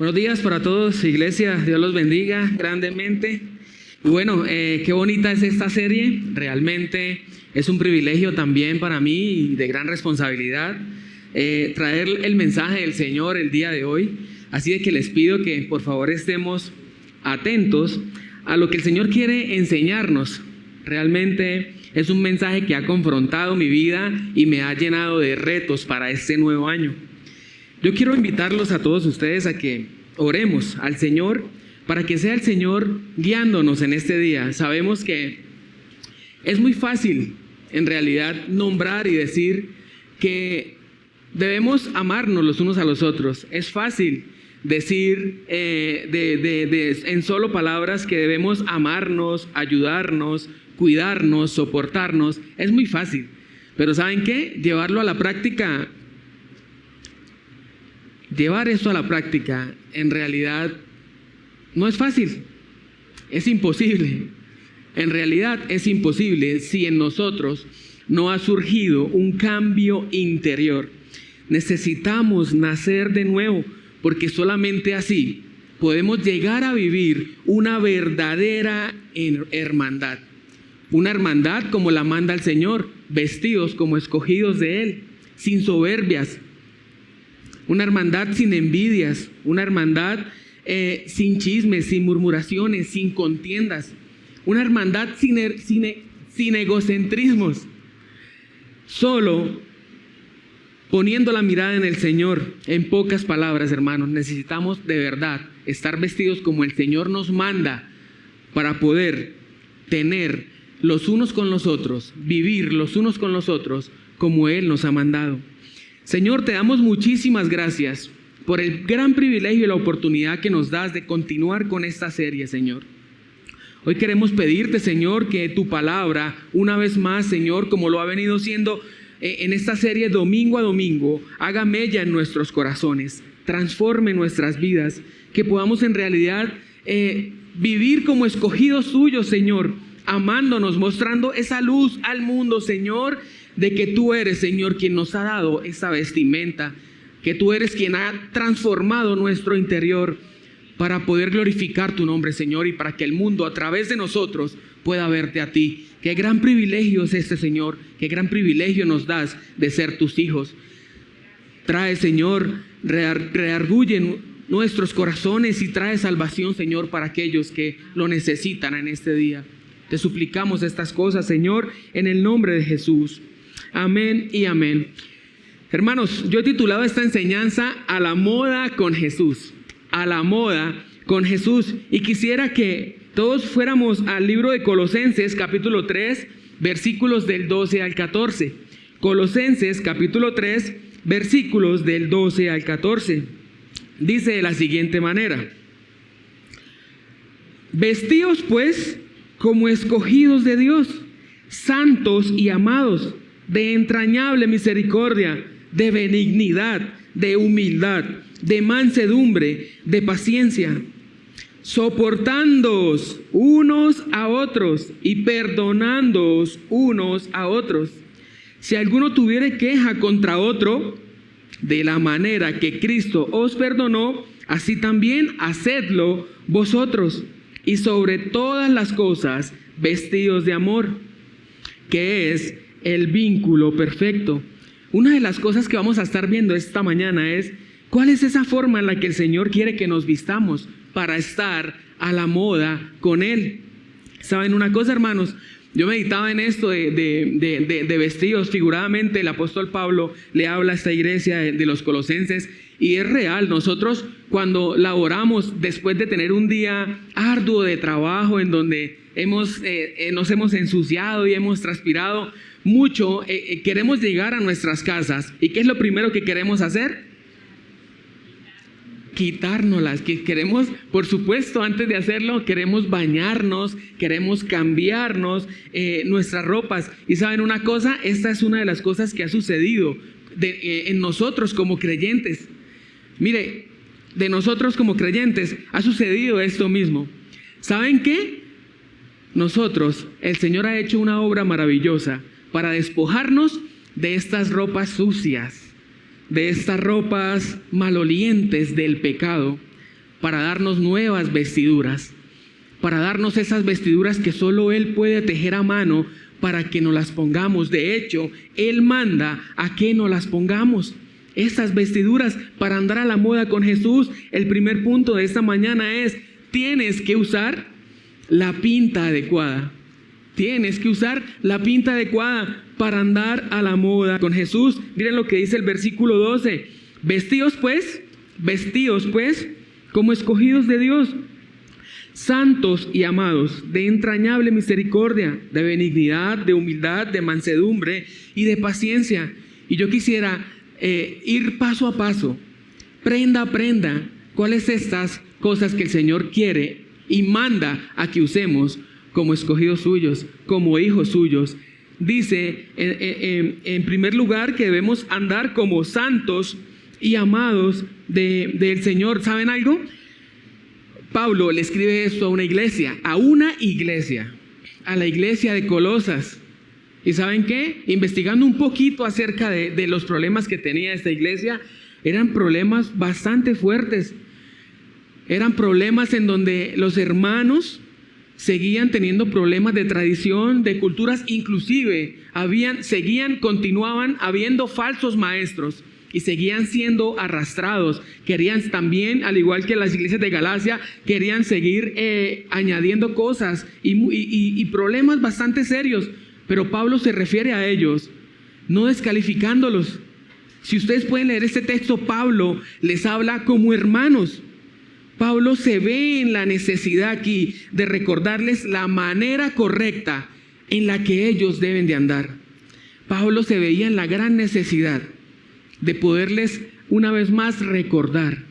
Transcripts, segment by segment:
Buenos días para todos, iglesia, Dios los bendiga grandemente. Y bueno, qué bonita es esta serie, realmente es un privilegio también para mí y de gran responsabilidad traer el mensaje del Señor el día de hoy. Así de que les pido que por favor estemos atentos a lo que el Señor quiere enseñarnos. Realmente es un mensaje que ha confrontado mi vida y me ha llenado de retos para este nuevo año. Yo quiero invitarlos a todos ustedes a que oremos al Señor para que sea el Señor guiándonos en este día. Sabemos que es muy fácil en realidad nombrar y decir que debemos amarnos los unos a los otros. Es fácil decir en solo palabras que debemos amarnos, ayudarnos, cuidarnos, soportarnos. Es muy fácil. Pero ¿saben qué? Llevar esto a la práctica en realidad no es fácil, es imposible. En realidad es imposible si en nosotros no ha surgido un cambio interior. Necesitamos nacer de nuevo, porque solamente así podemos llegar a vivir una verdadera hermandad. Una hermandad como la manda el Señor, vestidos como escogidos de Él, sin soberbias. Una hermandad sin envidias, una hermandad sin chismes, sin murmuraciones, sin contiendas. Una hermandad sin egocentrismos. Solo poniendo la mirada en el Señor. En pocas palabras, hermanos, necesitamos de verdad estar vestidos como el Señor nos manda para poder tener los unos con los otros, vivir los unos con los otros como Él nos ha mandado. Señor, te damos muchísimas gracias por el gran privilegio y la oportunidad que nos das de continuar con esta serie, Señor. Hoy queremos pedirte, Señor, que tu palabra, una vez más, Señor, como lo ha venido siendo en esta serie domingo a domingo, haga mella en nuestros corazones, transforme nuestras vidas, que podamos en realidad vivir como escogidos tuyos, Señor, amándonos, mostrando esa luz al mundo, Señor, de que tú eres, Señor, quien nos ha dado esa vestimenta, que tú eres quien ha transformado nuestro interior para poder glorificar tu nombre, Señor, y para que el mundo a través de nosotros pueda verte a ti. Qué gran privilegio es este, Señor, qué gran privilegio nos das de ser tus hijos. Trae, Señor, reargulle nuestros corazones y trae salvación, Señor, para aquellos que lo necesitan en este día. Te suplicamos estas cosas, Señor, en el nombre de Jesús. Amén y amén. Hermanos, yo he titulado esta enseñanza A la moda con Jesús. A la moda con Jesús. Y quisiera que todos fuéramos al libro de Colosenses, capítulo 3, versículos del 12 al 14. Colosenses, capítulo 3, versículos del 12 al 14. Dice de la siguiente manera: vestíos pues como escogidos de Dios, santos y amados, de entrañable misericordia, de benignidad, de humildad, de mansedumbre, de paciencia, soportándoos unos a otros y perdonándoos unos a otros. Si alguno tuviere queja contra otro, de la manera que Cristo os perdonó, así también hacedlo vosotros. Y sobre todas las cosas, vestidos de amor, que es el vínculo perfecto. Una de las cosas que vamos a estar viendo esta mañana es cuál es esa forma en la que el Señor quiere que nos vistamos para estar a la moda con Él. ¿Saben una cosa, hermanos? Yo meditaba en esto de vestidos. Figuradamente el apóstol Pablo le habla a esta iglesia de los Colosenses y es real. Nosotros cuando laboramos después de tener un día arduo de trabajo en donde nos hemos ensuciado y hemos transpirado mucho, queremos llegar a nuestras casas. ¿Y qué es lo primero que queremos hacer? Quitárnoslas. Que queremos, por supuesto, antes de hacerlo, queremos bañarnos, queremos cambiarnos nuestras ropas. Y ¿saben una cosa? Esta es una de las cosas que ha sucedido en nosotros como creyentes. Mire, de nosotros como creyentes ha sucedido esto mismo. ¿Saben qué? Nosotros, el Señor ha hecho una obra maravillosa para despojarnos de estas ropas sucias, de estas ropas malolientes del pecado, para darnos nuevas vestiduras, para darnos esas vestiduras que solo Él puede tejer a mano para que nos las pongamos. De hecho, Él manda a que nos las pongamos. Esas vestiduras para andar a la moda con Jesús. El primer punto de esta mañana es: tienes que usar la pinta adecuada. Tienes que usar la pinta adecuada para andar a la moda con Jesús. Miren lo que dice el versículo 12. Vestidos pues, como escogidos de Dios, santos y amados, de entrañable misericordia, de benignidad, de humildad, de mansedumbre y de paciencia. Y yo quisiera ir paso a paso, prenda a prenda, cuáles estas cosas que el Señor quiere y manda a que usemos como escogidos suyos, como hijos suyos. Dice en primer lugar que debemos andar como santos y amados del Señor. ¿Saben algo? Pablo le escribe esto a una iglesia, a la iglesia de Colosas. ¿Y saben qué? Investigando un poquito acerca de los problemas que tenía esta iglesia, eran problemas bastante fuertes. Eran problemas en donde los hermanos seguían teniendo problemas de tradición, de culturas, inclusive continuaban habiendo falsos maestros y seguían siendo arrastrados. Querían también, al igual que las iglesias de Galacia, querían seguir añadiendo cosas y problemas bastante serios. Pero Pablo se refiere a ellos, no descalificándolos. Si ustedes pueden leer este texto, Pablo les habla como hermanos. Pablo se ve en la necesidad aquí de recordarles la manera correcta en la que ellos deben de andar. Pablo se veía en la gran necesidad de poderles una vez más recordar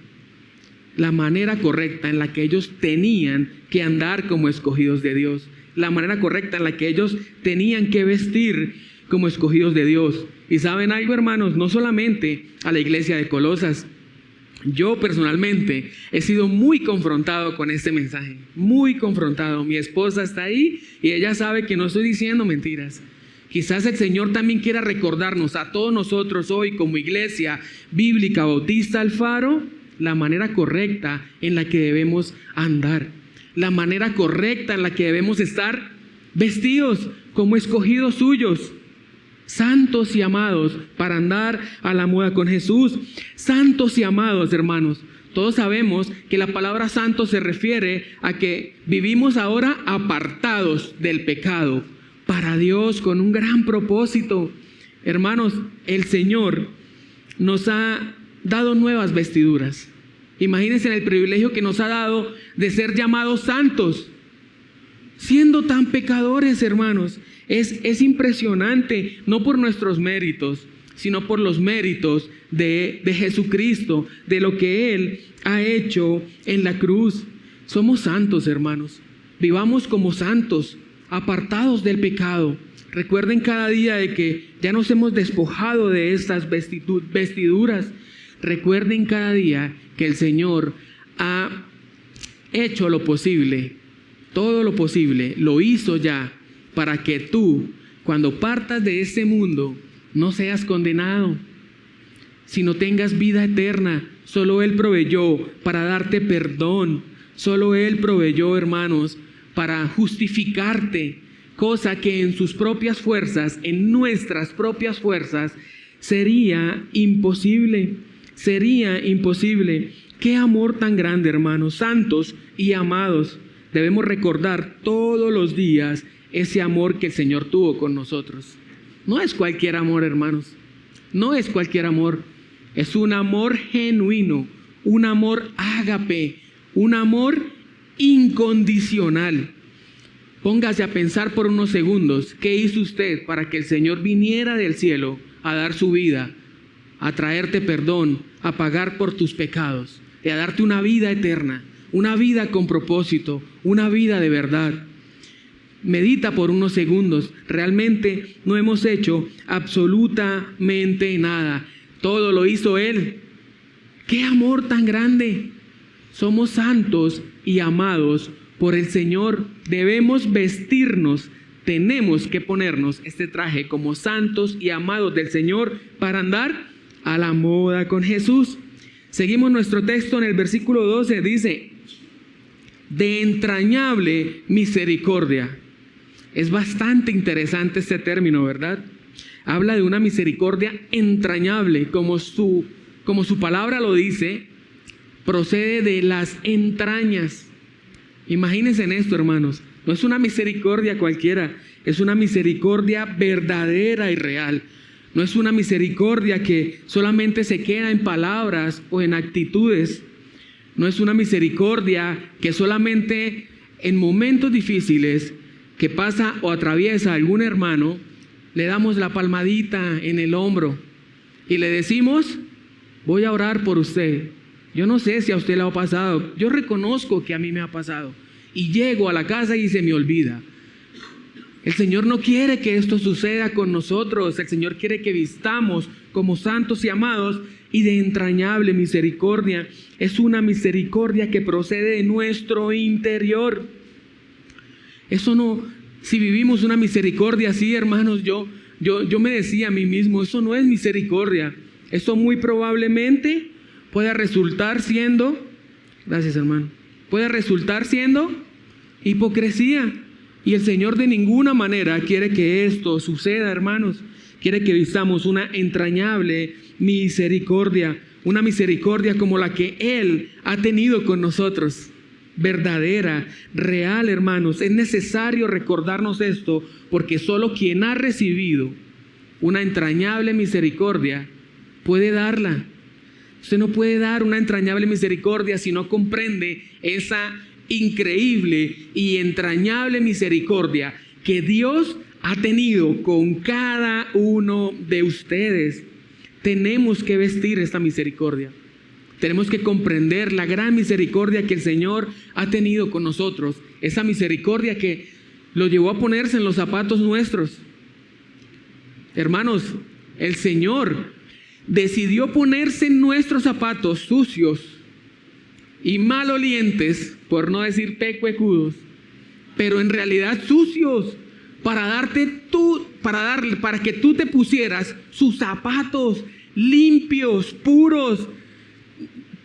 la manera correcta en la que ellos tenían que andar como escogidos de Dios, la manera correcta en la que ellos tenían que vestir como escogidos de Dios. Y saben algo, hermanos, no solamente a la iglesia de Colosas. Yo personalmente he sido muy confrontado con este mensaje, muy confrontado. Mi esposa está ahí y ella sabe que no estoy diciendo mentiras. Quizás el Señor también quiera recordarnos a todos nosotros hoy como iglesia bíblica Bautista Alfaro la manera correcta en la que debemos andar, la manera correcta en la que debemos estar vestidos como escogidos suyos, santos y amados, para andar a la moda con Jesús. Santos y amados, hermanos. Todos sabemos que la palabra santo se refiere a que vivimos ahora apartados del pecado, para Dios, con un gran propósito. Hermanos, el Señor nos ha dado nuevas vestiduras. Imagínense el privilegio que nos ha dado de ser llamados santos, siendo tan pecadores, hermanos. Es impresionante, no por nuestros méritos, sino por los méritos de Jesucristo, de lo que Él ha hecho en la cruz. Somos santos, hermanos. Vivamos como santos, apartados del pecado. Recuerden cada día de que ya nos hemos despojado de estas vestiduras. Recuerden cada día que el Señor ha hecho lo posible, todo lo posible, lo hizo ya, para que tú, cuando partas de este mundo, no seas condenado, sino tengas vida eterna. Solo Él proveyó para darte perdón. Solo Él proveyó, hermanos, para justificarte, cosa que en sus propias fuerzas, en nuestras propias fuerzas, sería imposible. Sería imposible. Qué amor tan grande, hermanos, santos y amados. Debemos recordar todos los días ese amor que el Señor tuvo con nosotros. No es cualquier amor, hermanos. No es cualquier amor. Es un amor genuino, un amor ágape, un amor incondicional. Póngase a pensar por unos segundos, ¿qué hizo usted para que el Señor viniera del cielo a dar su vida, a traerte perdón, a pagar por tus pecados, y a darte una vida eterna, una vida con propósito, una vida de verdad? Medita por unos segundos. Realmente no hemos hecho absolutamente nada. Todo lo hizo Él. ¡Qué amor tan grande! Somos santos y amados por el Señor. Debemos vestirnos, tenemos que ponernos este traje como santos y amados del Señor para andar a la moda con Jesús. Seguimos nuestro texto en el versículo 12, dice, de entrañable misericordia. Es bastante interesante este término, ¿verdad? Habla de una misericordia entrañable, como su palabra lo dice, procede de las entrañas. Imagínense en esto, hermanos. No es una misericordia cualquiera, es una misericordia verdadera y real. No es una misericordia que solamente se queda en palabras o en actitudes. No es una misericordia que solamente en momentos difíciles que pasa o atraviesa algún hermano, le damos la palmadita en el hombro y le decimos, voy a orar por usted. Yo no sé si a usted le ha pasado, yo reconozco que a mí me ha pasado y llego a la casa y se me olvida. El Señor no quiere que esto suceda con nosotros. El Señor quiere que vistamos como santos y amados y de entrañable misericordia. Es una misericordia que procede de nuestro interior. Eso no, si vivimos una misericordia así, hermanos, yo me decía a mí mismo, eso no es misericordia. Eso muy probablemente puede resultar siendo, gracias hermano, puede resultar siendo hipocresía. Y el Señor de ninguna manera quiere que esto suceda, hermanos. Quiere que vistamos una entrañable misericordia, una misericordia como la que Él ha tenido con nosotros. Verdadera, real, hermanos. Es necesario recordarnos esto porque solo quien ha recibido una entrañable misericordia puede darla. Usted no puede dar una entrañable misericordia si no comprende esa increíble y entrañable misericordia que Dios ha tenido con cada uno de ustedes. Tenemos que vestir esta misericordia. Tenemos que comprender la gran misericordia que el Señor ha tenido con nosotros. Esa misericordia que lo llevó a ponerse en los zapatos nuestros. Hermanos, el Señor decidió ponerse en nuestros zapatos sucios y malolientes, por no decir pecuecudos, pero en realidad sucios, para que tú te pusieras sus zapatos limpios, puros,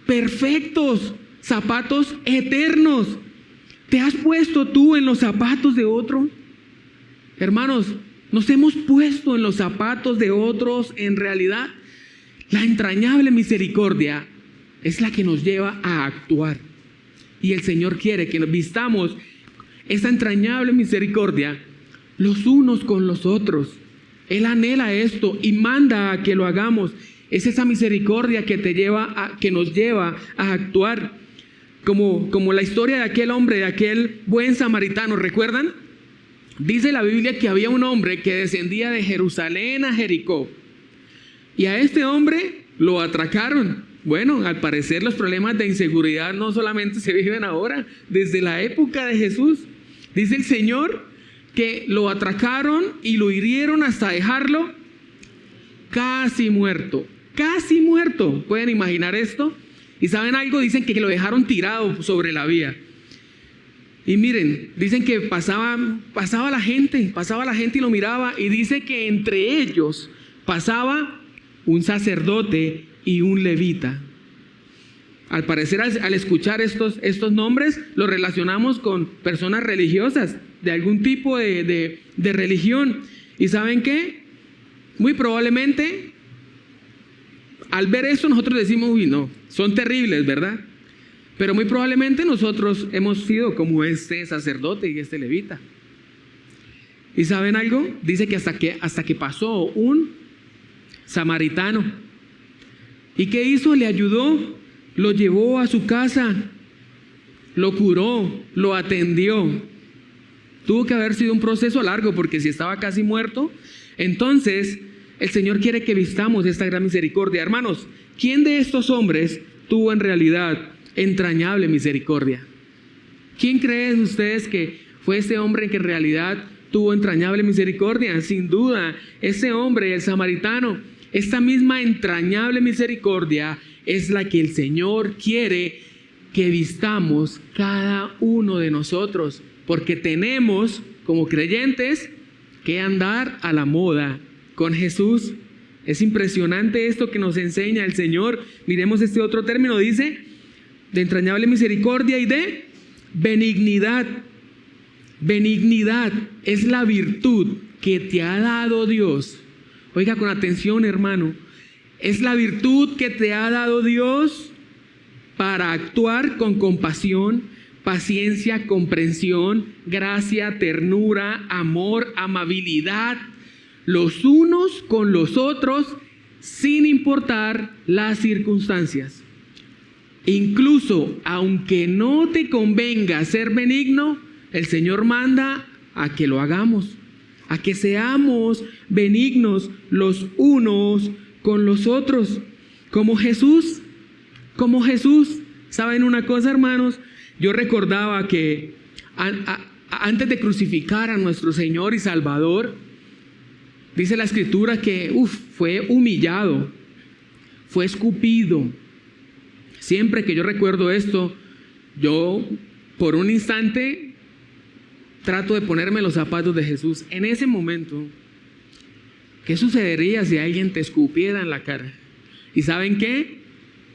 perfectos, zapatos eternos. ¿Te has puesto tú en los zapatos de otro? Hermanos, nos hemos puesto en los zapatos de otros en realidad. La entrañable misericordia es la que nos lleva a actuar. Y el Señor quiere que nos vistamos esa entrañable misericordia los unos con los otros. Él anhela esto y manda a que lo hagamos. Es esa misericordia que que nos lleva a actuar. Como la historia de aquel hombre, de aquel buen samaritano, ¿recuerdan? Dice la Biblia que había un hombre que descendía de Jerusalén a Jericó. Y a este hombre lo atracaron. Bueno, al parecer los problemas de inseguridad no solamente se viven ahora, desde la época de Jesús. Dice el Señor que lo atracaron y lo hirieron hasta dejarlo casi muerto. Casi muerto. ¿Pueden imaginar esto? ¿Y saben algo? Dicen que lo dejaron tirado sobre la vía. Y miren, dicen que pasaba la gente y lo miraba, y dice que entre ellos pasaba un sacerdote y un levita. Al parecer, al escuchar estos nombres, los relacionamos con personas religiosas, de algún tipo de religión. ¿Y saben qué? Muy probablemente, al ver eso, nosotros decimos, uy, no, son terribles, ¿verdad? Pero muy probablemente nosotros hemos sido como este sacerdote y este levita. ¿Y saben algo? Dice que hasta que pasó un samaritano. ¿Y qué hizo? Le ayudó, lo llevó a su casa, lo curó, lo atendió. Tuvo que haber sido un proceso largo, porque si estaba casi muerto, entonces el Señor quiere que vistamos esta gran misericordia. Hermanos, ¿quién de estos hombres tuvo en realidad entrañable misericordia? ¿Quién creen ustedes que fue ese hombre que en realidad tuvo entrañable misericordia? Sin duda, ese hombre, el samaritano. Esta misma entrañable misericordia es la que el Señor quiere que vistamos cada uno de nosotros, porque tenemos como creyentes que andar a la moda con Jesús. Es impresionante esto que nos enseña el Señor. Miremos este otro término, dice, de entrañable misericordia y de benignidad. Benignidad es la virtud que te ha dado Dios. Oiga con atención, hermano. Es la virtud que te ha dado Dios para actuar con compasión, paciencia, comprensión, gracia, ternura, amor, amabilidad, los unos con los otros, sin importar las circunstancias. Incluso, aunque no te convenga ser benigno, el Señor manda a que lo hagamos, a que seamos benignos los unos con los otros, como Jesús. Como Jesús. ¿Saben una cosa, hermanos? Yo recordaba que antes de crucificar a nuestro Señor y Salvador, dice la Escritura que fue humillado, fue escupido. Siempre que yo recuerdo esto, yo por un instante trato de ponerme los zapatos de Jesús. En ese momento, ¿qué sucedería si alguien te escupiera en la cara? ¿Y saben qué?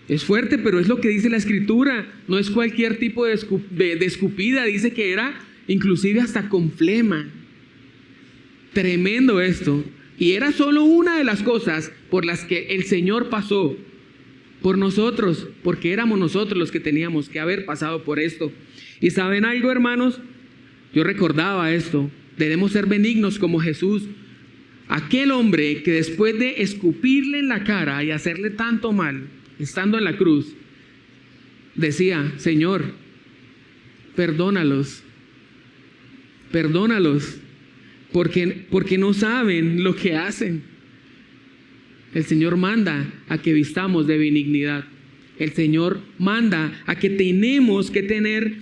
Es fuerte, pero es lo que dice la Escritura. No es cualquier tipo de escupida. Dice que era inclusive hasta con flema. Tremendo esto. Y era solo una de las cosas por las que el Señor pasó por nosotros, porque éramos nosotros los que teníamos que haber pasado por esto. ¿Y saben algo, hermanos? Yo recordaba esto. Debemos ser benignos como Jesús. Aquel hombre que después de escupirle en la cara y hacerle tanto mal, estando en la cruz, decía: Señor, perdónalos, porque no saben lo que hacen. El Señor manda a que vistamos de benignidad. El Señor manda a que tenemos que tener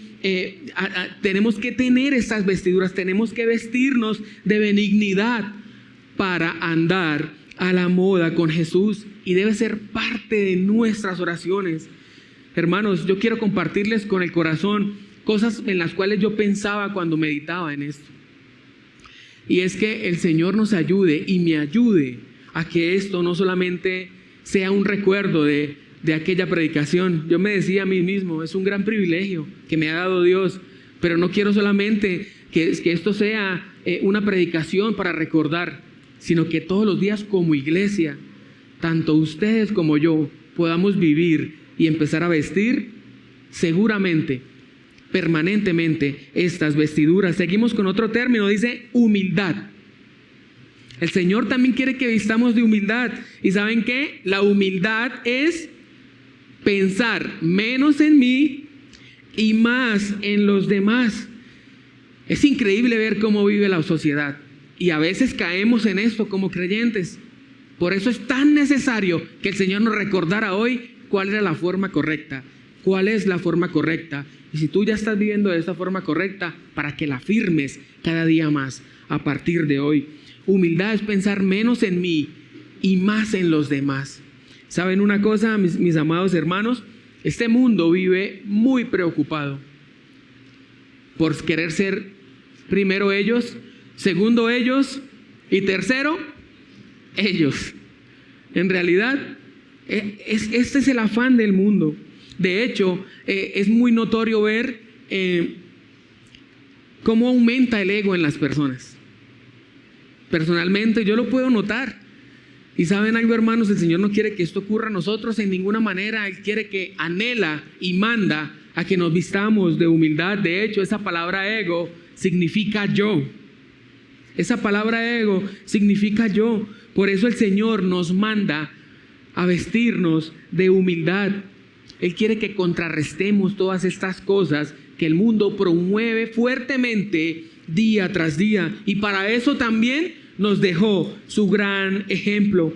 estas vestiduras, tenemos que vestirnos de benignidad para andar a la moda con Jesús, y debe ser parte de nuestras oraciones. Hermanos, yo quiero compartirles con el corazón cosas en las cuales yo pensaba cuando meditaba en esto. Y es que el Señor nos ayude y me ayude a que esto no solamente sea un recuerdo de aquella predicación. Yo me decía a mí mismo, es un gran privilegio que me ha dado Dios, pero no quiero solamente que esto sea una predicación para recordar, sino que todos los días como iglesia, tanto ustedes como yo, podamos vivir y empezar a vestir seguramente, permanentemente, estas vestiduras. Seguimos con otro término, dice humildad. El Señor también quiere que vistamos de humildad. ¿Y saben qué? La humildad es pensar menos en mí y más en los demás. Es increíble ver cómo vive la sociedad, y a veces caemos en esto como creyentes. Por eso es tan necesario que el Señor nos recordara hoy cuál era la forma correcta, cuál es la forma correcta. Y si tú ya estás viviendo de esta forma correcta, para que la afirmes cada día más a partir de hoy. Humildad es pensar menos en mí y más en los demás. ¿Saben una cosa, mis amados hermanos? Este mundo vive muy preocupado por querer ser primero ellos, segundo ellos y tercero ellos. En realidad, este es el afán del mundo. De hecho, es muy notorio ver cómo aumenta el ego en las personas. Personalmente, yo lo puedo notar. Y saben algo, hermanos, el Señor no quiere que esto ocurra a nosotros en ninguna manera. Él quiere que anhela y manda a que nos vistamos de humildad. De hecho, esa palabra ego significa yo. Esa palabra ego significa yo. Por eso el Señor nos manda a vestirnos de humildad. Él quiere que contrarrestemos todas estas cosas que el mundo promueve fuertemente día tras día. Y para eso también nos dejó su gran ejemplo.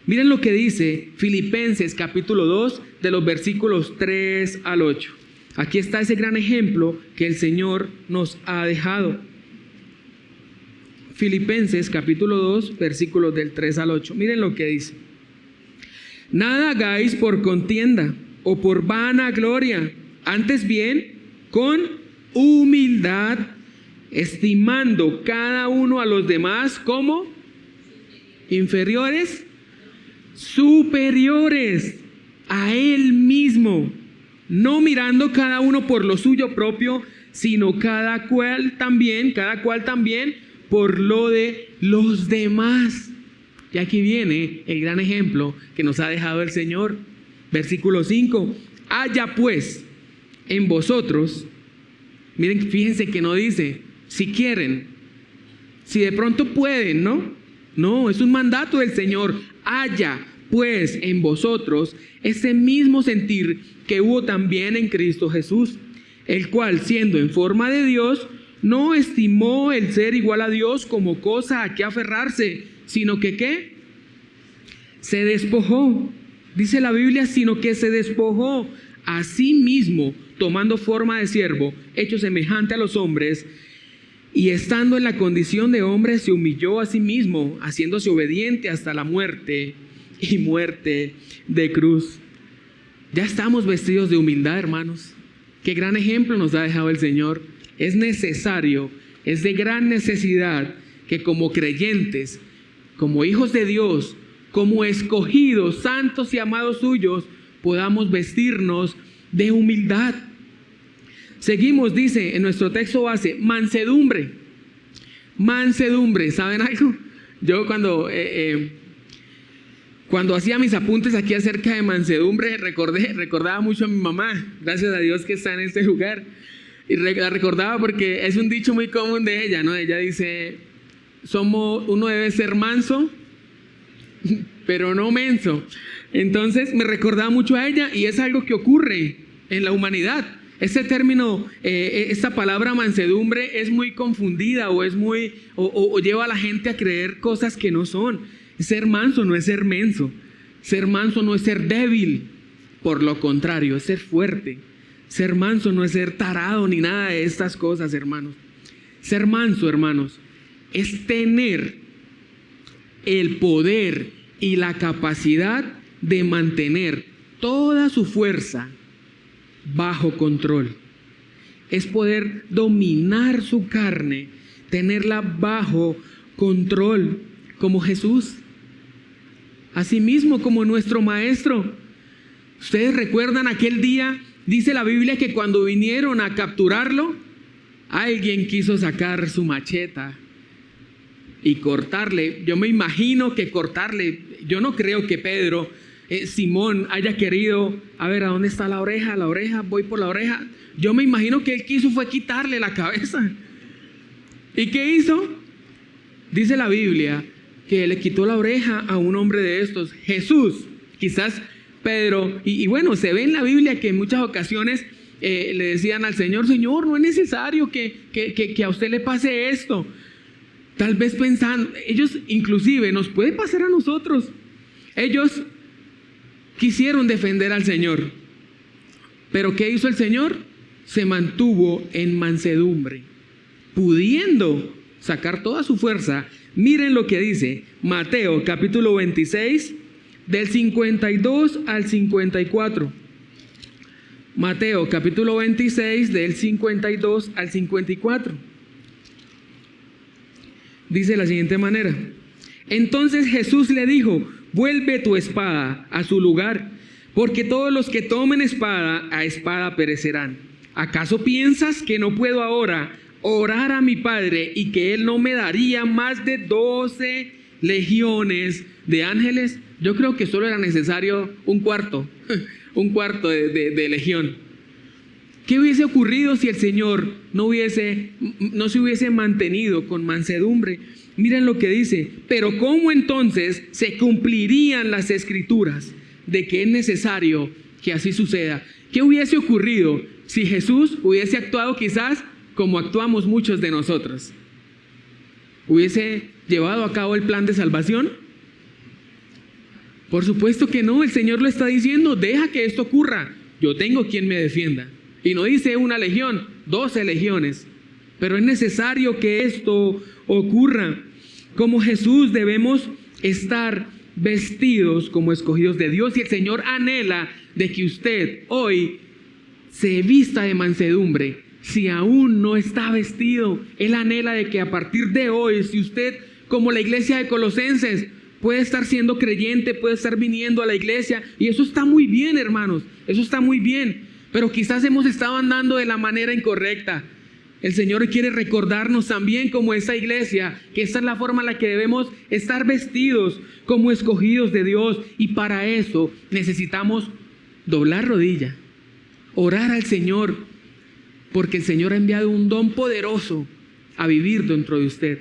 Miren lo que dice Filipenses capítulo 2, de los versículos 3 al 8. Aquí está ese gran ejemplo que el Señor nos ha dejado. Filipenses capítulo 2, versículos del 3 al 8. Miren lo que dice. Nada hagáis por contienda o por vanagloria, antes bien con humildad, estimando cada uno a los demás como inferiores superiores a Él mismo, no mirando cada uno por lo suyo propio, sino cada cual también por lo de los demás. Y aquí viene el gran ejemplo que nos ha dejado el Señor. Versículo 5. Haya pues en vosotros, miren, fíjense que no dice si quieren, si de pronto pueden, ¿no? No, es un mandato del Señor. Haya pues en vosotros ese mismo sentir que hubo también en Cristo Jesús, el cual, siendo en forma de Dios, no estimó el ser igual a Dios como cosa a que aferrarse, sino que ¿qué? Se despojó. Dice la Biblia, sino que se despojó a sí mismo, tomando forma de siervo, hecho semejante a los hombres, y estando en la condición de hombre, se humilló a sí mismo, haciéndose obediente hasta la muerte y muerte de cruz. Ya estamos vestidos de humildad, hermanos. Qué gran ejemplo nos ha dejado el Señor. Es necesario, es de gran necesidad que como creyentes, como hijos de Dios, como escogidos, santos y amados suyos, podamos vestirnos de humildad. Seguimos, dice en nuestro texto base, mansedumbre. Mansedumbre, ¿saben algo? Yo cuando hacía mis apuntes aquí acerca de mansedumbre, recordaba mucho a mi mamá. Gracias a Dios que está en este lugar. Y la recordaba porque es un dicho muy común de ella, ¿no? Ella dice, uno debe ser manso, pero no menso. Entonces me recordaba mucho a ella, y es algo que ocurre en la humanidad. Este término, esta palabra mansedumbre es muy confundida o lleva a la gente a creer cosas que no son. Ser manso no es ser menso. Ser manso no es ser débil. Por lo contrario, es ser fuerte. Ser manso no es ser tarado ni nada de estas cosas, hermanos. Ser manso, hermanos, es tener el poder y la capacidad de mantener toda su fuerza bajo control. Es poder dominar su carne, tenerla bajo control, como Jesús. Asimismo, como nuestro Maestro. Ustedes recuerdan aquel día, dice la Biblia que cuando vinieron a capturarlo, alguien quiso sacar su macheta y cortarle. Yo me imagino que cortarle. Yo no creo que Pedro, Simón, haya querido, a ver, ¿a dónde está la oreja? La oreja, voy por la oreja. Yo me imagino que él quiso fue quitarle la cabeza. ¿Y qué hizo? Dice la Biblia que le quitó la oreja a un hombre de estos, Jesús. Quizás Pedro, y bueno, se ve en la Biblia que en muchas ocasiones le decían al Señor, Señor, no es necesario que a usted le pase esto. Tal vez pensando, ellos inclusive nos puede pasar a nosotros. Ellos quisieron defender al Señor. Pero ¿qué hizo el Señor? Se mantuvo en mansedumbre, pudiendo sacar toda su fuerza. Miren lo que dice Mateo capítulo 26, del 52 al 54. Mateo capítulo 26, del 52 al 54. Dice de la siguiente manera: entonces Jesús le dijo, vuelve tu espada a su lugar, porque todos los que tomen espada, a espada perecerán. ¿Acaso piensas que no puedo ahora orar a mi Padre y que Él no me daría más de 12 legiones de ángeles? Yo creo que solo era necesario un cuarto de legión. ¿Qué hubiese ocurrido si el Señor no se hubiese mantenido con mansedumbre? Miren lo que dice, pero ¿cómo entonces se cumplirían las escrituras de que es necesario que así suceda? ¿Qué hubiese ocurrido si Jesús hubiese actuado quizás como actuamos muchos de nosotros? ¿Hubiese llevado a cabo el plan de salvación? Por supuesto que no. El Señor lo está diciendo, deja que esto ocurra, yo tengo quien me defienda. Y no dice una legión, 12 legiones. Pero es necesario que esto ocurra. Como Jesús debemos estar vestidos como escogidos de Dios, y el Señor anhela de que usted hoy se vista de mansedumbre. Si aún no está vestido, Él anhela de que a partir de hoy, si usted, como la iglesia de Colosenses, puede estar siendo creyente, puede estar viniendo a la iglesia, y eso está muy bien, hermanos, eso está muy bien, pero quizás hemos estado andando de la manera incorrecta. El Señor quiere recordarnos también, como esta iglesia, que esta es la forma en la que debemos estar vestidos como escogidos de Dios, y para eso necesitamos doblar rodilla, orar al Señor, porque el Señor ha enviado un don poderoso a vivir dentro de usted.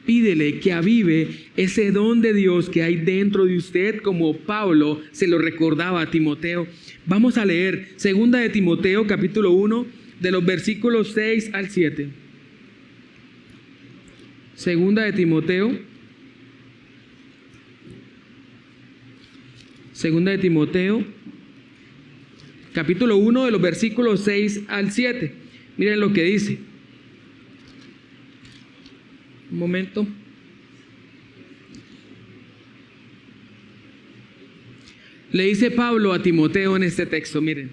Pídele que avive ese don de Dios que hay dentro de usted, como Pablo se lo recordaba a Timoteo. Vamos a leer 2 de Timoteo capítulo 1, de los versículos 6 al 7. 2 de Timoteo. 2 de Timoteo capítulo 1, de los versículos 6 al 7. Miren lo que dice. Un momento. Le dice Pablo a Timoteo en este texto, miren.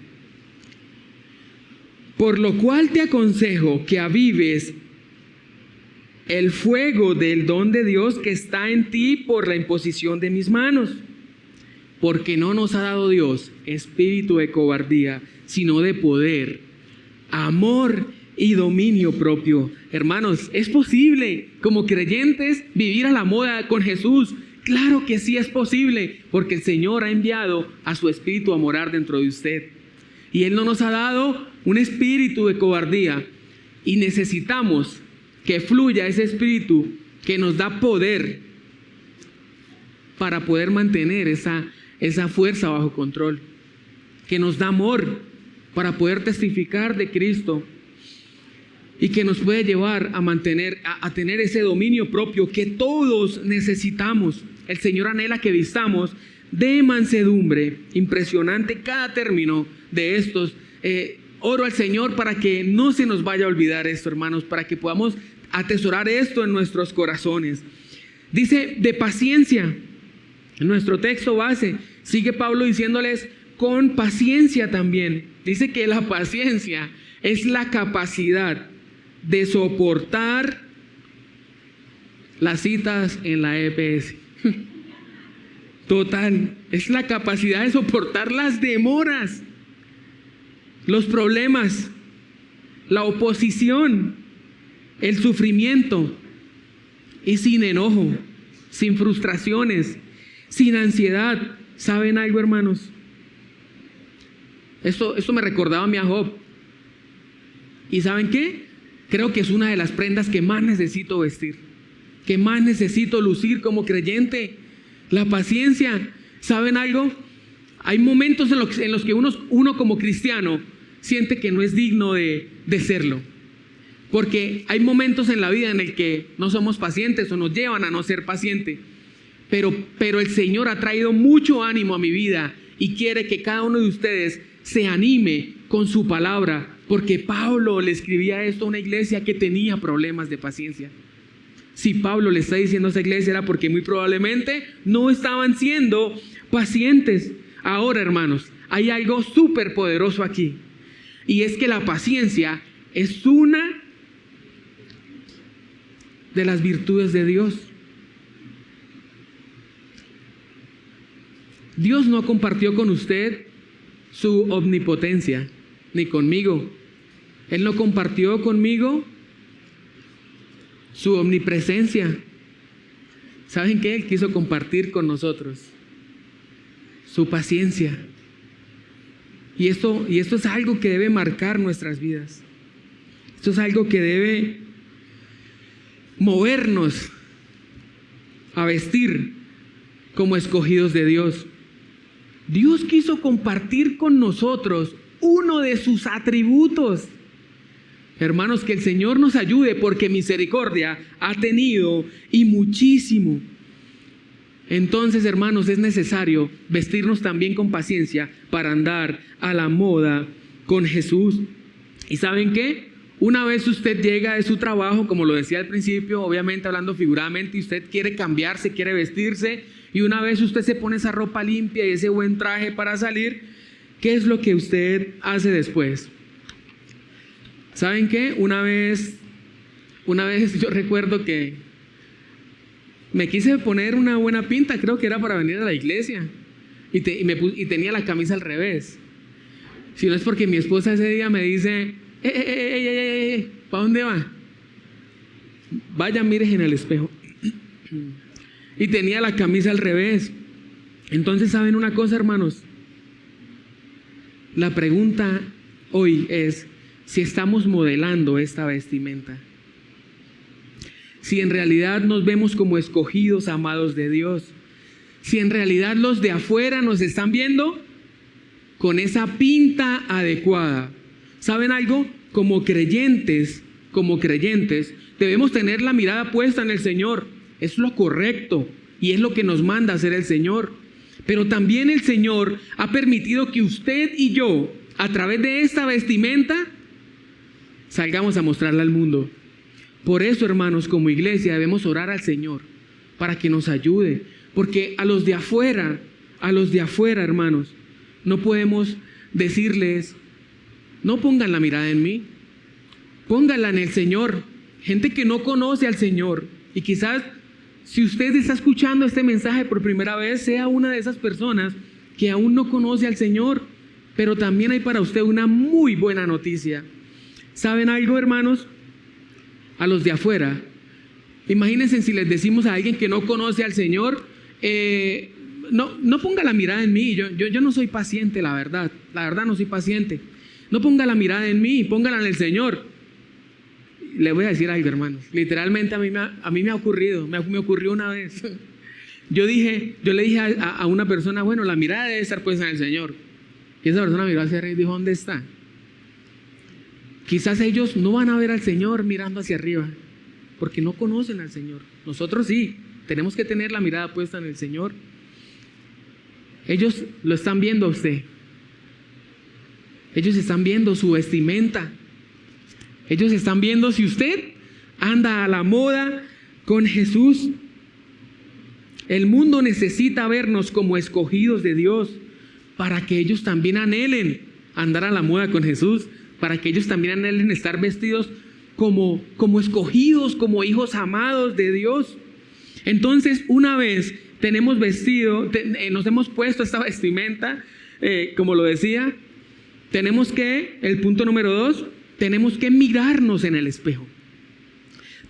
Por lo cual te aconsejo que avives el fuego del don de Dios que está en ti por la imposición de mis manos. Porque no nos ha dado Dios espíritu de cobardía, sino de poder, amor y dominio propio. Hermanos, ¿es posible como creyentes vivir a la moda con Jesús? Claro que sí es posible, porque el Señor ha enviado a su espíritu a morar dentro de usted. Y Él no nos ha dado un espíritu de cobardía, y necesitamos que fluya ese espíritu que nos da poder para poder mantener esa fuerza bajo control, que nos da amor para poder testificar de Cristo, y que nos puede llevar a tener ese dominio propio que todos necesitamos. El Señor anhela que vistamos de mansedumbre. Impresionante cada término de estos. Oro al Señor para que no se nos vaya a olvidar esto, hermanos, para que podamos atesorar esto en nuestros corazones. Dice de paciencia. En nuestro texto base sigue Pablo diciéndoles con paciencia también. Dice que la paciencia es la capacidad de soportar las citas en la EPS. Total, es la capacidad de soportar las demoras, los problemas, la oposición, el sufrimiento, y sin enojo, sin frustraciones, sin ansiedad. ¿Saben algo, hermanos? Esto me recordaba a mí a Job. ¿Y saben qué? Creo que es una de las prendas que más necesito vestir, que más necesito lucir como creyente. La paciencia. ¿Saben algo? Hay momentos en los que uno como cristiano siente que no es digno de serlo, porque hay momentos en la vida en el que no somos pacientes o nos llevan a no ser paciente. Pero el Señor ha traído mucho ánimo a mi vida, y quiere que cada uno de ustedes se anime con su palabra, porque Pablo le escribía esto a una iglesia que tenía problemas de paciencia. Si Pablo le está diciendo a esa iglesia, era porque muy probablemente no estaban siendo pacientes. Ahora, hermanos, hay algo súper poderoso aquí, y es que la paciencia es una de las virtudes de Dios. Dios no compartió con usted su omnipotencia, ni conmigo. Él no compartió conmigo su omnipresencia. ¿Saben qué? Él quiso compartir con nosotros su paciencia. Y esto es algo que debe marcar nuestras vidas. Esto es algo que debe movernos a vestir como escogidos de Dios. Dios quiso compartir con nosotros uno de sus atributos. Hermanos, que el Señor nos ayude, porque misericordia ha tenido y muchísimo. Entonces, hermanos, es necesario vestirnos también con paciencia para andar a la moda con Jesús. ¿Y saben qué? Una vez usted llega de su trabajo, como lo decía al principio, obviamente hablando figuradamente, y usted quiere cambiarse, quiere vestirse, y una vez usted se pone esa ropa limpia y ese buen traje para salir, ¿qué es lo que usted hace después? ¿Saben qué? Una vez yo recuerdo que me quise poner una buena pinta, creo que era para venir a la iglesia. Y tenía la camisa al revés. Si no es porque mi esposa ese día me dice, ¿para dónde va? Vaya, mires en el espejo. Y tenía la camisa al revés. Entonces, ¿saben una cosa, hermanos? La pregunta hoy es si estamos modelando esta vestimenta. Si en realidad nos vemos como escogidos, amados de Dios. Si en realidad los de afuera nos están viendo con esa pinta adecuada. ¿Saben algo? Como creyentes, debemos tener la mirada puesta en el Señor. Es lo correcto y es lo que nos manda hacer el Señor. Pero también el Señor ha permitido que usted y yo, a través de esta vestimenta, salgamos a mostrarla al mundo. Por eso, hermanos, como iglesia debemos orar al Señor para que nos ayude. Porque a los de afuera, hermanos, no podemos decirles, no pongan la mirada en mí, pónganla en el Señor. Gente que no conoce al Señor. Y quizás si usted está escuchando este mensaje por primera vez, sea una de esas personas que aún no conoce al Señor. Pero también hay para usted una muy buena noticia. ¿Saben algo, hermanos? A los de afuera, imagínense si les decimos a alguien que no conoce al Señor, no ponga la mirada en mí, yo no soy paciente, la verdad no soy paciente. No ponga la mirada en mí, póngala en el Señor. Le voy a decir algo, hermanos, literalmente a mí me ha ocurrido, me ocurrió una vez. Yo le dije a una persona, bueno, la mirada debe estar puesta en el Señor. Y esa persona miró hacia arriba y dijo, ¿dónde está? Quizás ellos no van a ver al Señor mirando hacia arriba, porque no conocen al Señor. Nosotros sí, tenemos que tener la mirada puesta en el Señor. Ellos lo están viendo a usted. Ellos están viendo su vestimenta. Ellos están viendo si usted anda a la moda con Jesús. El mundo necesita vernos como escogidos de Dios para que ellos también anhelen andar a la moda con Jesús. Para que ellos también anhelen estar vestidos como escogidos, como hijos amados de Dios. Entonces, una vez tenemos vestido, nos hemos puesto esta vestimenta, como lo decía, tenemos que, el punto número 2, tenemos que mirarnos en el espejo.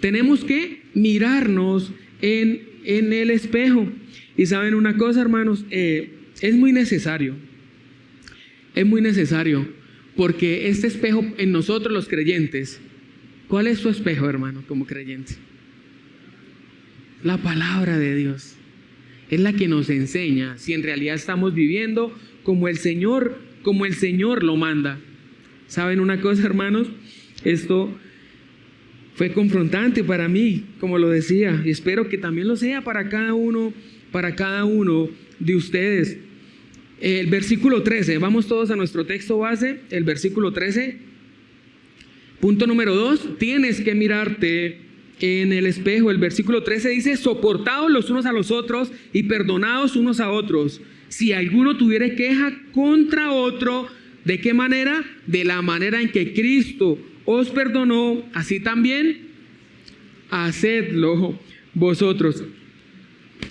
Tenemos que mirarnos en el espejo. Y saben una cosa, hermanos, es muy necesario. Es muy necesario. Porque este espejo en nosotros los creyentes, ¿cuál es su espejo, hermano, como creyente? La palabra de Dios. Es la que nos enseña si en realidad estamos viviendo como el Señor lo manda. ¿Saben una cosa, hermanos? Esto fue confrontante para mí, como lo decía, y espero que también lo sea para cada uno de ustedes. El versículo 13, vamos todos a nuestro texto base, el versículo 13. Punto número 2, tienes que mirarte en el espejo. El versículo 13 dice, soportaos los unos a los otros y perdonaos unos a otros. Si alguno tuviere queja contra otro, ¿de qué manera? De la manera en que Cristo os perdonó, así también hacedlo vosotros.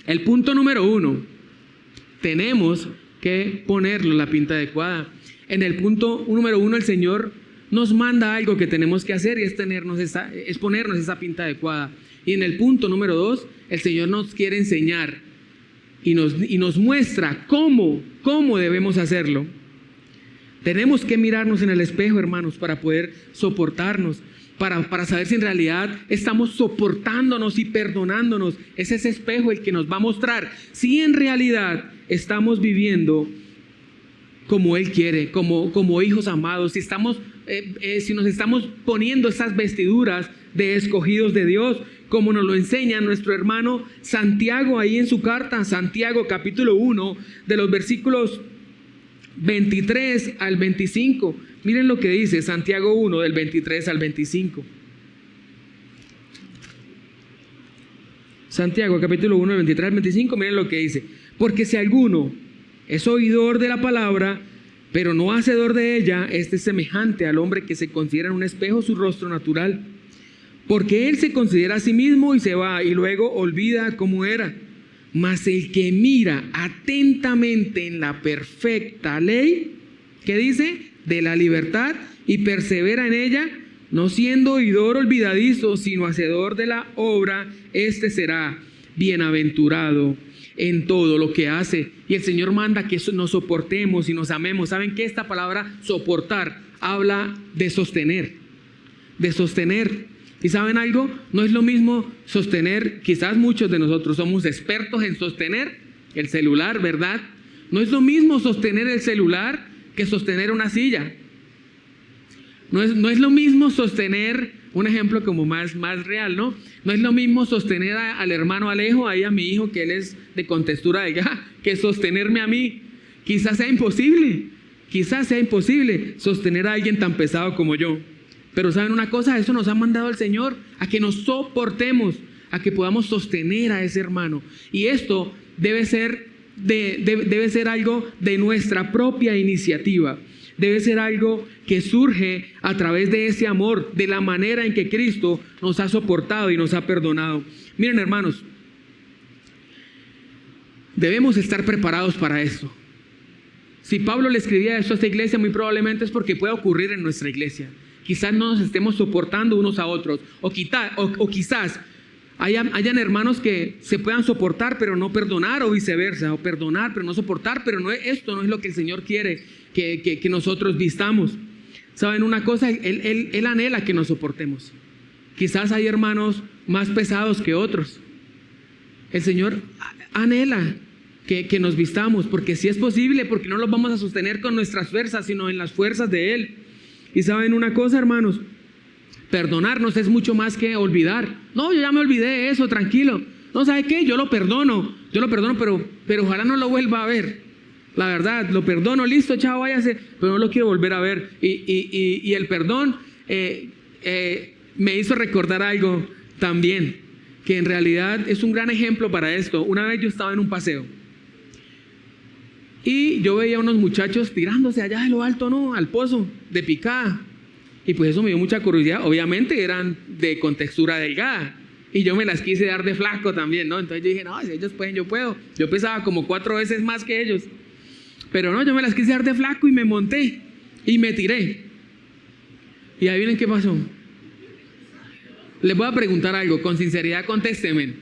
El punto número 1, tenemos que ponerlo la pinta adecuada. En el punto número 1, el Señor nos manda algo que tenemos que hacer y es ponernos esa pinta adecuada. Y en el punto número 2, el Señor nos quiere enseñar y nos muestra cómo debemos hacerlo. Tenemos que mirarnos en el espejo, hermanos, para poder soportarnos, para saber si en realidad estamos soportándonos y perdonándonos. Es ese espejo el que nos va a mostrar si en realidad estamos viviendo como Él quiere, como hijos amados, si nos estamos poniendo esas vestiduras de escogidos de Dios, como nos lo enseña nuestro hermano Santiago ahí en su carta, Santiago capítulo 1, de los versículos 23 al 25. Miren lo que dice Santiago 1, del 23 al 25. Santiago capítulo 1, del 23 al 25, miren lo que dice. Porque si alguno es oidor de la palabra, pero no hacedor de ella, este es semejante al hombre que se considera en un espejo su rostro natural. Porque él se considera a sí mismo y se va y luego olvida cómo era. Mas el que mira atentamente en la perfecta ley, ¿qué dice? De la libertad, y persevera en ella, no siendo oidor olvidadizo, sino hacedor de la obra, este será bienaventurado en todo lo que hace. Y el Señor manda que nos soportemos y nos amemos. ¿Saben qué? Esta palabra soportar habla de sostener, de sostener. ¿Y saben algo? No es lo mismo sostener, quizás muchos de nosotros somos expertos en sostener el celular, ¿verdad? No es lo mismo sostener el celular que sostener una silla. No es lo mismo sostener, un ejemplo como más real, ¿no? No es lo mismo sostener al hermano Alejo, ahí a mi hijo, que él es de contextura delgada, que sostenerme a mí. Quizás sea imposible sostener a alguien tan pesado como yo. Pero ¿saben una cosa? Eso nos ha mandado el Señor, a que nos soportemos, a que podamos sostener a ese hermano. Y esto debe ser algo de nuestra propia iniciativa. Debe ser algo que surge a través de ese amor, de la manera en que Cristo nos ha soportado y nos ha perdonado. Miren, hermanos, debemos estar preparados para esto. Si Pablo le escribía esto a esta iglesia, muy probablemente es porque puede ocurrir en nuestra iglesia. Quizás no nos estemos soportando unos a otros, o quizás hayan hermanos que se puedan soportar pero no perdonar, o viceversa, o perdonar pero no soportar, pero esto no es lo que el Señor quiere que nosotros vistamos. ¿Saben una cosa? Él anhela que nos soportemos. Quizás hay hermanos más pesados que otros. El Señor anhela que nos vistamos, porque si es posible, porque no los vamos a sostener con nuestras fuerzas, sino en las fuerzas de Él. Y ¿saben una cosa, hermanos? Perdonarnos es mucho más que olvidar. No, yo ya me olvidé de eso, tranquilo. No, ¿sabe qué? Yo lo perdono, pero ojalá no lo vuelva a ver. La verdad, lo perdono, listo, chao, váyase, pero no lo quiero volver a ver. Y el perdón me hizo recordar algo también, que en realidad es un gran ejemplo para esto. Una vez yo estaba en un paseo y yo veía a unos muchachos tirándose allá de lo alto, ¿no? Al pozo de picada. Y pues eso me dio mucha curiosidad. Obviamente eran de contextura delgada. Y yo me las quise dar de flaco también, ¿no? Entonces yo dije, no, si ellos pueden, yo puedo. Yo pesaba como 4 veces más que ellos. Pero no, yo me las quise dar de flaco y me monté. Y me tiré. Y ahí vienen qué pasó. Les voy a preguntar algo, con sinceridad contéstenme.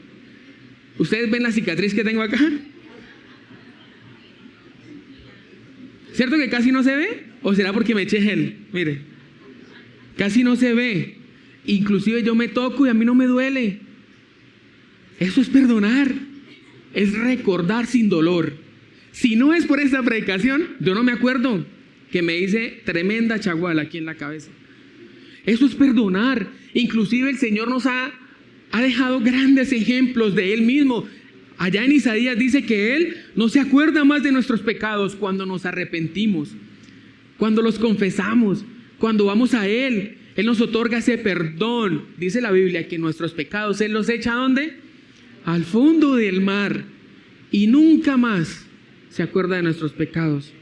¿Ustedes ven la cicatriz que tengo acá? ¿Cierto que casi no se ve? ¿O será porque me eché gel? Mire, casi no se ve. Inclusive yo me toco y a mí no me duele. Eso es perdonar. Es recordar sin dolor. Si no es por esta predicación, yo no me acuerdo que me hice tremenda chaguala aquí en la cabeza. Eso es perdonar. Inclusive el Señor nos ha dejado grandes ejemplos de Él mismo. Allá en Isaías dice que Él no se acuerda más de nuestros pecados cuando nos arrepentimos, cuando los confesamos, cuando vamos a Él. Él nos otorga ese perdón. Dice la Biblia que nuestros pecados Él los echa ¿a dónde? Al fondo del mar. Y nunca más se acuerda de nuestros pecados.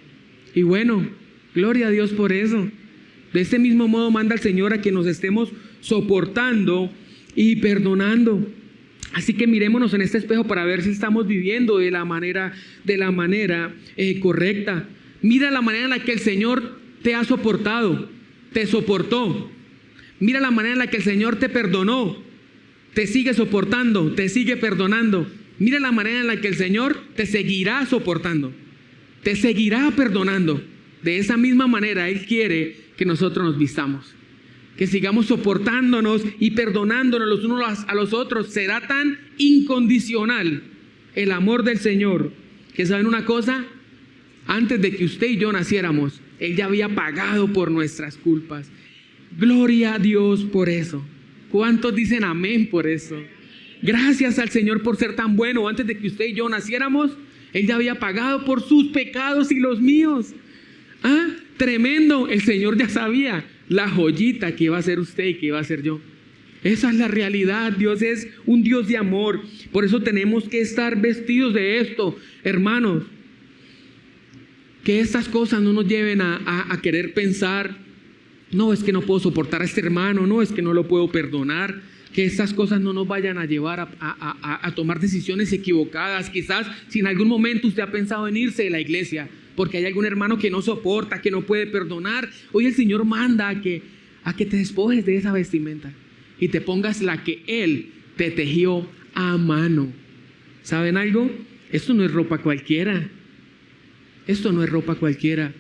Y bueno, gloria a Dios por eso. De este mismo modo manda el Señor a que nos estemos soportando y perdonando. Así que mirémonos en este espejo para ver si estamos viviendo de la manera correcta. Mira la manera en la que el Señor te ha soportado, te soportó. Mira la manera en la que el Señor te perdonó, te sigue soportando, te sigue perdonando. Mira la manera en la que el Señor te seguirá soportando, te seguirá perdonando. De esa misma manera Él quiere que nosotros nos vistamos, que sigamos soportándonos y perdonándonos los unos a los otros. Será tan incondicional el amor del Señor que, ¿saben una cosa? Antes de que usted y yo naciéramos, Él ya había pagado por nuestras culpas. Gloria a Dios por eso. ¿Cuántos dicen amén por eso? Gracias al Señor por ser tan bueno. Antes de que usted y yo naciéramos, Él ya había pagado por sus pecados y los míos. Ah, tremendo. El Señor ya sabía la joyita que iba a ser usted y que iba a ser yo. Esa es la realidad. Dios es un Dios de amor. Por eso tenemos que estar vestidos de esto, hermanos. Que estas cosas no nos lleven a querer pensar No, es que no puedo soportar a este hermano, no, es que no lo puedo perdonar. Que estas cosas no nos vayan a llevar a tomar decisiones equivocadas. Quizás si en algún momento usted ha pensado en irse de la iglesia porque hay algún hermano que no soporta, que no puede perdonar, hoy el Señor manda a que te despojes de esa vestimenta y te pongas la que Él te tejió a mano. ¿Saben algo? Esto no es ropa cualquiera. Esto no es ropa cualquiera.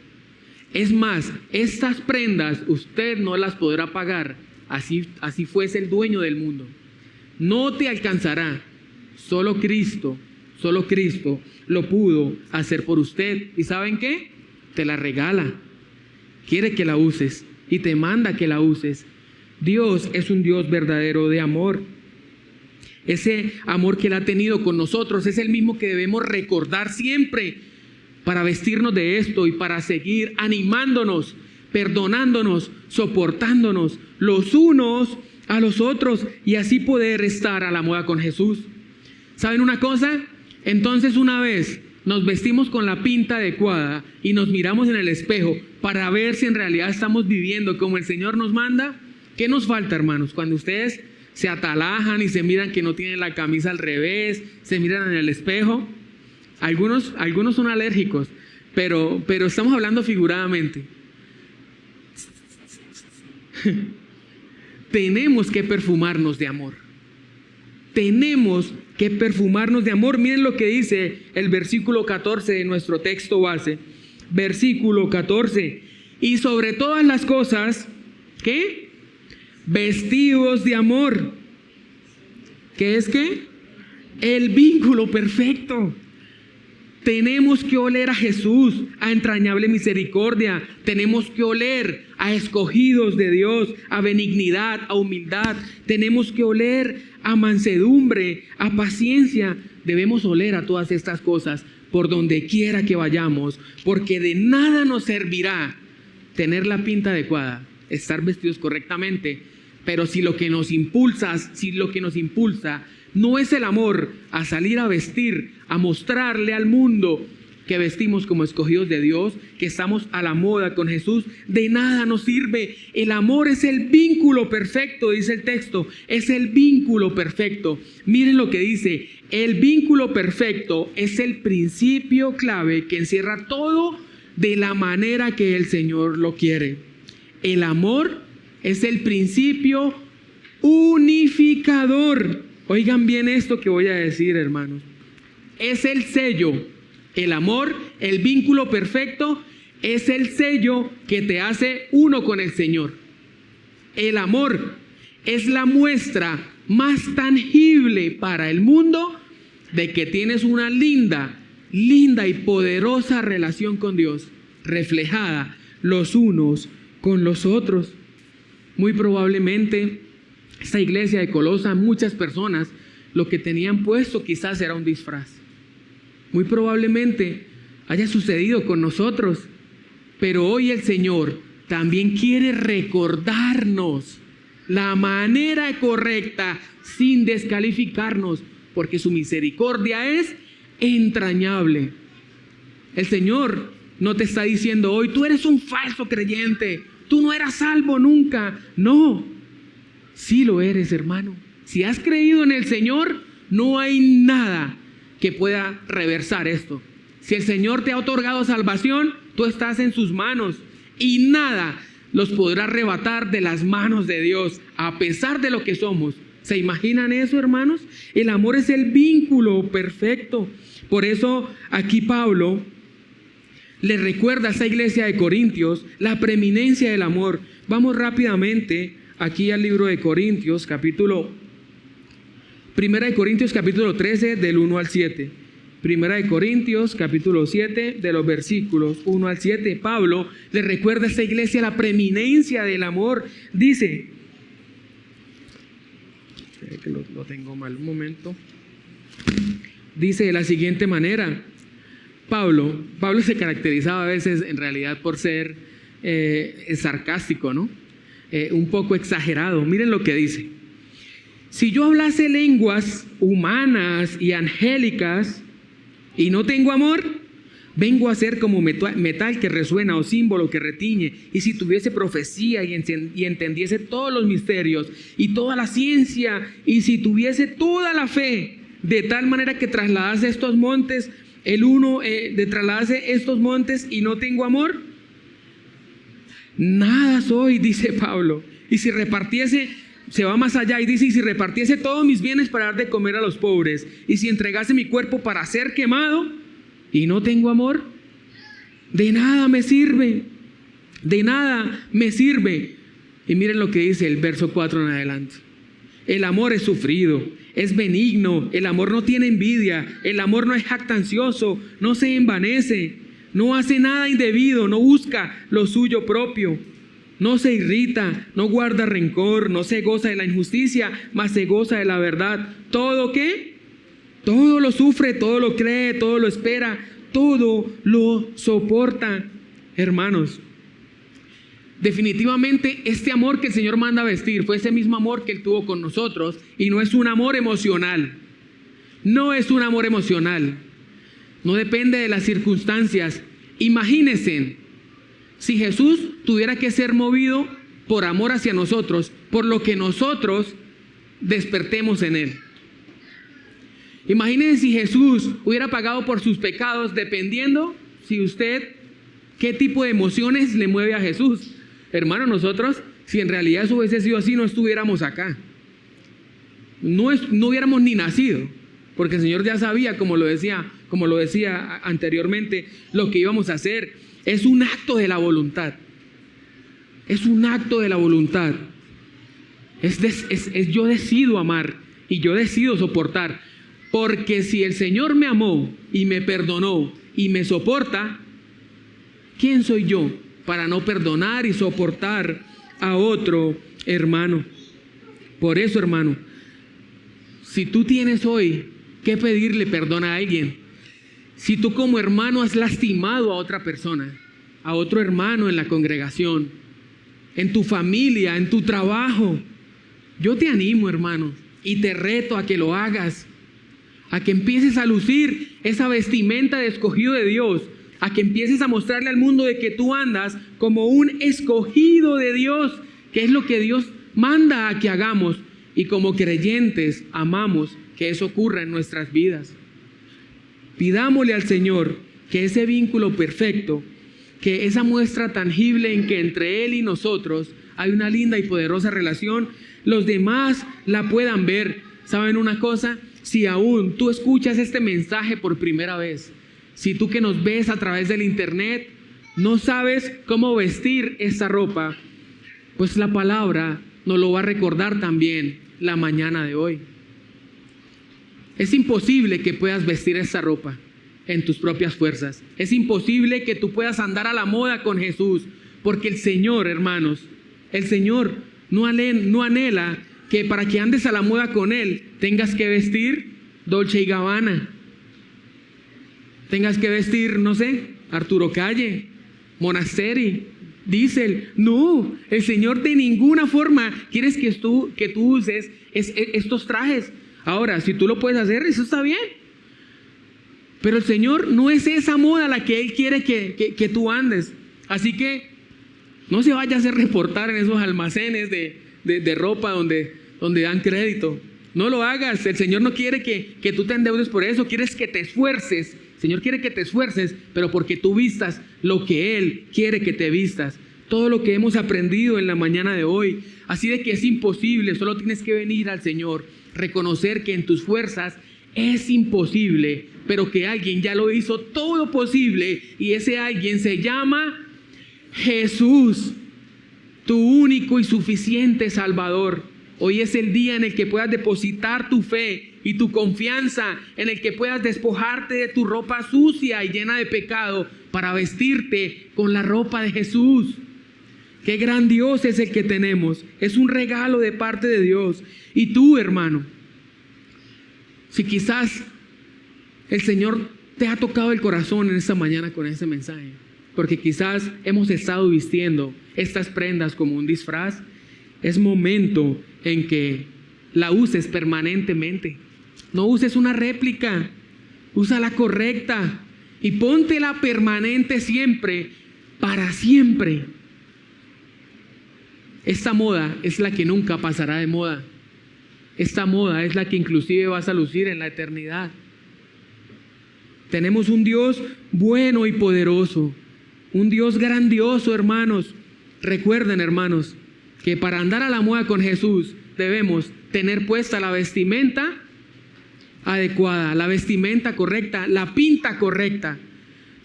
Es más, estas prendas usted no las podrá pagar así fuese el dueño del mundo. No te alcanzará. Solo Cristo lo pudo hacer por usted. ¿Y saben qué? Te la regala. Quiere que la uses y te manda que la uses. Dios es un Dios verdadero de amor. Ese amor que Él ha tenido con nosotros es el mismo que debemos recordar siempre para vestirnos de esto y para seguir animándonos, perdonándonos, soportándonos los unos a los otros y así poder estar a la moda con Jesús. ¿Saben una cosa? Entonces una vez nos vestimos con la pinta adecuada y nos miramos en el espejo para ver si en realidad estamos viviendo como el Señor nos manda. ¿Qué nos falta, hermanos? Cuando ustedes se atalajan y se miran que no tienen la camisa al revés, se miran en el espejo. Algunos son alérgicos, pero estamos hablando figuradamente. Tenemos que perfumarnos de amor. Tenemos que perfumarnos de amor. Miren lo que dice el versículo 14 de nuestro texto base. Versículo 14. Y sobre todas las cosas, ¿qué? Vestidos de amor. ¿Qué es qué? El vínculo perfecto. Tenemos que oler a Jesús, a entrañable misericordia. Tenemos que oler a escogidos de Dios, a benignidad, a humildad. Tenemos que oler a mansedumbre, a paciencia. Debemos oler a todas estas cosas por donde quiera que vayamos, porque de nada nos servirá tener la pinta adecuada, estar vestidos correctamente, pero si lo que nos impulsa no es el amor a salir a vestir, a mostrarle al mundo que vestimos como escogidos de Dios, que estamos a la moda con Jesús, de nada nos sirve. El amor es el vínculo perfecto, dice el texto, es el vínculo perfecto. Miren lo que dice, el vínculo perfecto es el principio clave que encierra todo de la manera que el Señor lo quiere. El amor es el principio unificador. Oigan bien esto que voy a decir, hermanos. Es el sello, el amor, el vínculo perfecto, es el sello que te hace uno con el Señor. El amor es la muestra más tangible para el mundo de que tienes una linda y poderosa relación con Dios, reflejada los unos con los otros. Muy probablemente esta iglesia de Colosa, muchas personas lo que tenían puesto quizás era un disfraz. Muy probablemente haya sucedido con nosotros, pero hoy el Señor también quiere recordarnos la manera correcta sin descalificarnos, porque su misericordia es entrañable. El Señor no te está diciendo hoy, tú eres un falso creyente, tú no eras salvo nunca. No, sí lo eres, hermano. Si has creído en el Señor, no hay nada que pueda reversar esto. Si el Señor te ha otorgado salvación, tú estás en sus manos y nada los podrá arrebatar de las manos de Dios, a pesar de lo que somos. ¿Se imaginan eso, hermanos? El amor es el vínculo perfecto. Por eso aquí Pablo le recuerda a esa iglesia de Corintios la preeminencia del amor. Vamos rápidamente aquí al libro de Corintios, Primera de Corintios capítulo 13 del 1 al 7. Primera de Corintios capítulo 7 de los versículos 1 al 7. Pablo le recuerda a esta iglesia la preeminencia del amor. Dice, que lo tengo mal un momento. Dice de la siguiente manera. Pablo se caracterizaba a veces en realidad por ser sarcástico, ¿no? Un poco exagerado. Miren lo que dice. Si yo hablase lenguas humanas y angélicas y no tengo amor, Vengo a ser como metal que resuena o símbolo que retiñe. Y si tuviese profecía y entendiese todos los misterios y toda la ciencia, y si tuviese toda la fe, de tal manera que trasladase estos montes, trasladase estos montes y no tengo amor, nada soy, dice Pablo. Y si repartiese, se va más allá y dice, y si repartiese todos mis bienes para dar de comer a los pobres, y si entregase mi cuerpo para ser quemado y no tengo amor, de nada me sirve, de nada me sirve. Y miren lo que dice el verso 4 en adelante. El amor es sufrido, es benigno, el amor no tiene envidia, el amor no es jactancioso, no se envanece, no hace nada indebido, no busca lo suyo propio, no se irrita, no guarda rencor, no se goza de la injusticia, mas se goza de la verdad. ¿Todo qué? Todo lo sufre, todo lo cree, todo lo espera, todo lo soporta. Hermanos, definitivamente este amor que el Señor manda a vestir fue ese mismo amor que Él tuvo con nosotros, y no es un amor emocional. No es un amor emocional. No depende de las circunstancias. Imagínense si Jesús tuviera que ser movido por amor hacia nosotros, por lo que nosotros despertemos en Él. Imagínense si Jesús hubiera pagado por sus pecados, dependiendo qué tipo de emociones le mueve a Jesús. Hermano, nosotros, si en realidad eso hubiese sido así, no estuviéramos acá. No hubiéramos ni nacido, porque el Señor ya sabía, como lo decía anteriormente, lo que íbamos a hacer. Es un acto de la voluntad. Es un acto de la voluntad. Yo decido amar y yo decido soportar. Porque si el Señor me amó y me perdonó y me soporta, ¿quién soy yo para no perdonar y soportar a otro hermano? Por eso, hermano, si tú tienes hoy que pedirle perdón a alguien, si tú como hermano has lastimado a otra persona, a otro hermano en la congregación, en tu familia, en tu trabajo, yo te animo, hermano, y te reto a que lo hagas, a que empieces a lucir esa vestimenta de escogido de Dios, a que empieces a mostrarle al mundo de que tú andas como un escogido de Dios, que es lo que Dios manda a que hagamos, y como creyentes amamos que eso ocurra en nuestras vidas. Pidámosle al Señor que ese vínculo perfecto, que esa muestra tangible en que entre Él y nosotros hay una linda y poderosa relación, los demás la puedan ver. ¿Saben una cosa? Si aún tú escuchas este mensaje por primera vez, si tú que nos ves a través del internet no sabes cómo vestir esta ropa, pues la palabra nos lo va a recordar también la mañana de hoy. Es imposible que puedas vestir esta ropa en tus propias fuerzas. Es imposible que tú puedas andar a la moda con Jesús, porque el Señor, hermanos, el Señor no anhela que para que andes a la moda con Él tengas que vestir Dolce & Gabbana, tengas que vestir, no sé, Arturo Calle, Monasteri, Diesel. No, el Señor de ninguna forma quieres que tú uses estos trajes. Ahora, si tú lo puedes hacer, eso está bien. Pero el Señor no es esa moda la que Él quiere que tú andes. Así que no se vaya a hacer reportar en esos almacenes de ropa donde dan crédito. No lo hagas. El Señor no quiere que tú te endeudes por eso. Quieres que te esfuerces. El Señor quiere que te esfuerces, pero porque tú vistas lo que Él quiere que te vistas. Todo lo que hemos aprendido en la mañana de hoy. Así de que es imposible. Solo tienes que venir al Señor. Reconocer que en tus fuerzas es imposible, pero que alguien ya lo hizo todo posible, y ese alguien se llama Jesús, tu único y suficiente Salvador. Hoy es el día en el que puedas depositar tu fe y tu confianza, en el que puedas despojarte de tu ropa sucia y llena de pecado para vestirte con la ropa de Jesús. Qué gran Dios es el que tenemos. Es un regalo de parte de Dios. Y tú, hermano, si quizás el Señor te ha tocado el corazón en esta mañana con este mensaje, porque quizás hemos estado vistiendo estas prendas como un disfraz, es momento en que la uses permanentemente. No uses una réplica, usa la correcta. y póntela permanente siempre, para siempre. Esta moda es la que nunca pasará de moda. Esta moda es la que inclusive vas a lucir en la eternidad. Tenemos un Dios bueno y poderoso, un Dios grandioso, hermanos. Recuerden, hermanos, que para andar a la moda con Jesús debemos tener puesta la vestimenta adecuada, la vestimenta correcta, la pinta correcta.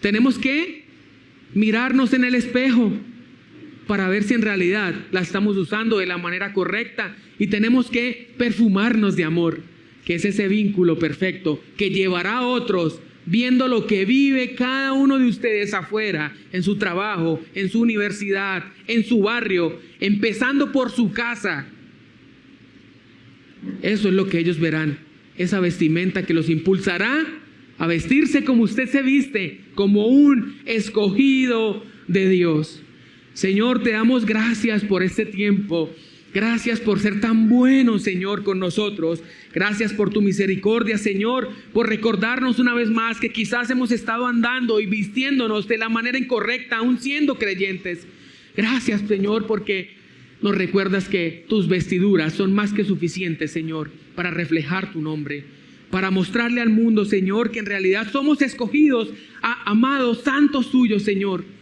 Tenemos que mirarnos en el espejo para ver si en realidad la estamos usando de la manera correcta, y tenemos que perfumarnos de amor, que es ese vínculo perfecto que llevará a otros viendo lo que vive cada uno de ustedes afuera, en su trabajo, en su universidad, en su barrio, empezando por su casa. Eso es lo que ellos verán, esa vestimenta que los impulsará a vestirse como usted se viste, como un escogido de Dios. Señor, te damos gracias por este tiempo. Gracias por ser tan bueno, Señor, con nosotros. Gracias por tu misericordia, Señor, por recordarnos una vez más que quizás hemos estado andando y vistiéndonos de la manera incorrecta, aún siendo creyentes. Gracias, Señor, porque nos recuerdas que tus vestiduras son más que suficientes, Señor, para reflejar tu nombre, para mostrarle al mundo, Señor, que en realidad somos escogidos, amados, santos tuyos, Señor.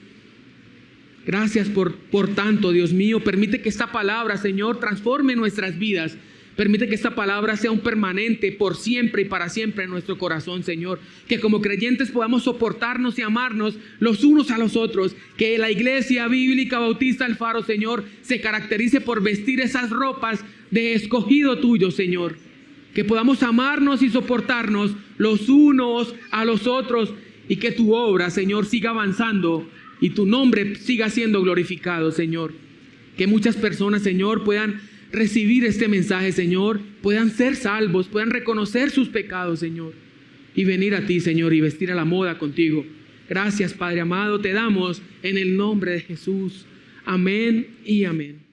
Gracias por tanto, Dios mío. Permite que esta palabra, Señor, transforme nuestras vidas. Permite que esta palabra sea un permanente por siempre y para siempre en nuestro corazón, Señor. Que como creyentes podamos soportarnos y amarnos los unos a los otros. Que la Iglesia Bíblica Bautista El Faro, Señor, se caracterice por vestir esas ropas de escogido tuyo, Señor. Que podamos amarnos y soportarnos los unos a los otros, y que tu obra, Señor, siga avanzando y tu nombre siga siendo glorificado, Señor. Que muchas personas, Señor, puedan recibir este mensaje, Señor, puedan ser salvos, puedan reconocer sus pecados, Señor, y venir a ti, Señor, y vestir a la moda contigo. Gracias, Padre amado, te damos en el nombre de Jesús. Amén y amén.